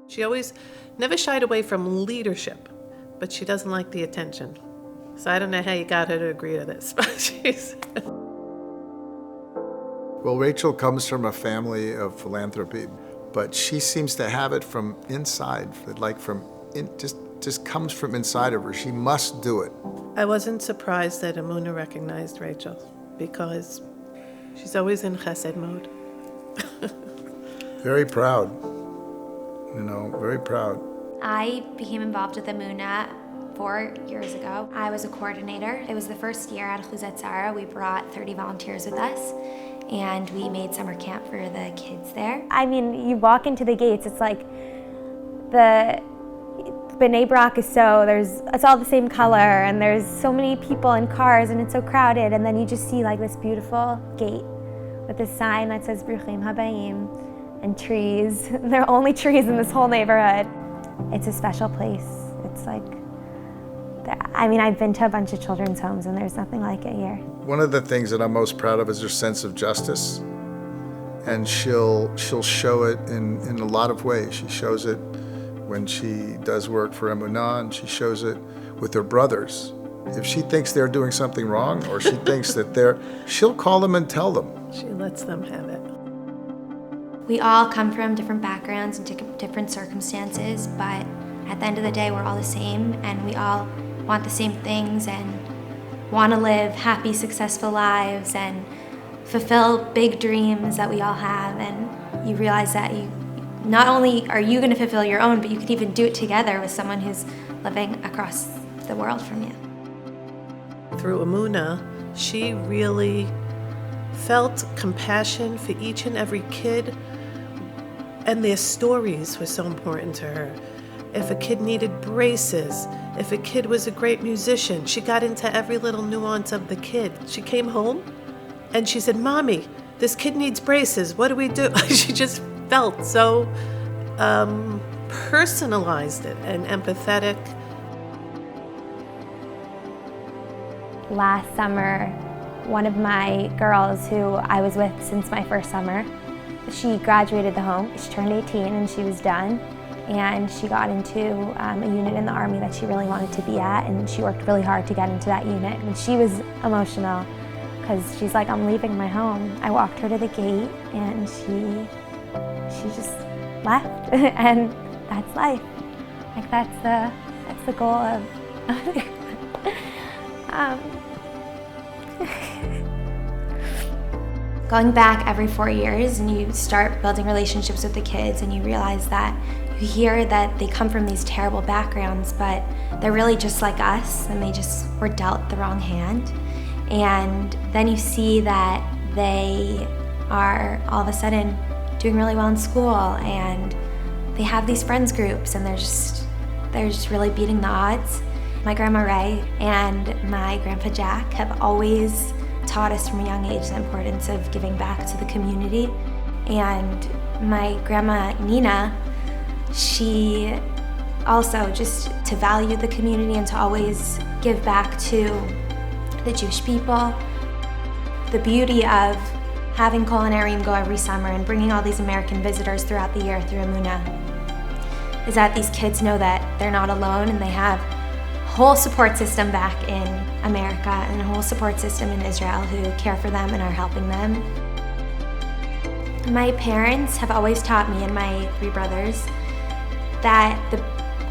She always never shied away from leadership, but she doesn't like the attention. So I don't know how you got her to agree to this, but she's... Well, Rachel comes from a family of philanthropy, but she seems to have it from inside, just comes from inside of her. She must do it. I wasn't surprised that Emunah recognized Rachel because she's always in chesed mode. Very proud, very proud. I became involved with Emunah 4 years ago. I was a coordinator. It was the first year at Chuzet Zara. We brought 30 volunteers with us, and we made summer camp for the kids there. I mean, you walk into the gates, it's like the B'nai Brak is it's all the same color, and there's so many people and cars, and it's so crowded, and then you just see like this beautiful gate with this sign that says Bruchim Habayim, and trees. There are only trees in this whole neighborhood. It's a special place. It's like, I've been to a bunch of children's homes, and there's nothing like it here. One of the things that I'm most proud of is her sense of justice, and she'll show it in a lot of ways. She shows it when she does work for Emunah, and she shows it with her brothers. If she thinks they're doing something wrong, or she thinks that she'll call them and tell them. She lets them have it. We all come from different backgrounds and different circumstances, but at the end of the day, we're all the same, and we all want the same things and want to live happy, successful lives and fulfill big dreams that we all have. And you realize that not only are you going to fulfill your own, but you can even do it together with someone who's living across the world from you. Through Emunah, she really felt compassion for each and every kid, and their stories were so important to her. If a kid needed braces, if a kid was a great musician, she got into every little nuance of the kid. She came home and she said, "Mommy, this kid needs braces. What do we do?" She just felt so personalized it and empathetic. Last summer, one of my girls who I was with since my first summer, she graduated the home. She turned 18 and she was done. And she got into a unit in the Army that she really wanted to be at, and she worked really hard to get into that unit. And she was emotional because she's like, "I'm leaving my home." I walked her to the gate and she just left. And that's life. Like that's the goal of Going back every 4 years, and you start building relationships with the kids, and you realize that you hear that they come from these terrible backgrounds, but they're really just like us, and they just were dealt the wrong hand. And then you see that they are all of a sudden doing really well in school, and they have these friends groups, and they're just really beating the odds. My grandma Ray and my grandpa Jack have always taught us from a young age the importance of giving back to the community. And my grandma Nina, she also just to value the community and to always give back to the Jewish people. The beauty of having Culinarium go every summer and bringing all these American visitors throughout the year through Emunah is that these kids know that they're not alone, and they have a whole support system back in America and a whole support system in Israel who care for them and are helping them. My parents have always taught me and my 3 brothers that the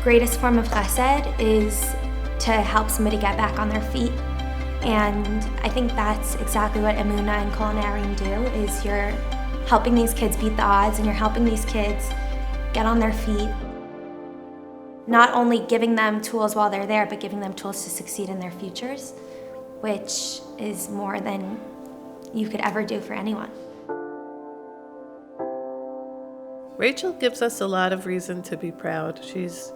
greatest form of chesed is to help somebody get back on their feet. And I think that's exactly what Emunah and Culinarium do, is you're helping these kids beat the odds, and you're helping these kids get on their feet. Not only giving them tools while they're there, but giving them tools to succeed in their futures, which is more than you could ever do for anyone. Rachel gives us a lot of reason to be proud. She's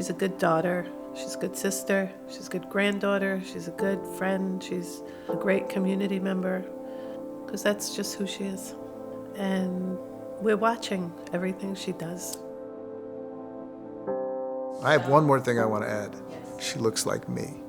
a good daughter, she's a good sister, she's a good granddaughter, she's a good friend, she's a great community member, because that's just who she is. And we're watching everything she does. I have one more thing I want to add. She looks like me.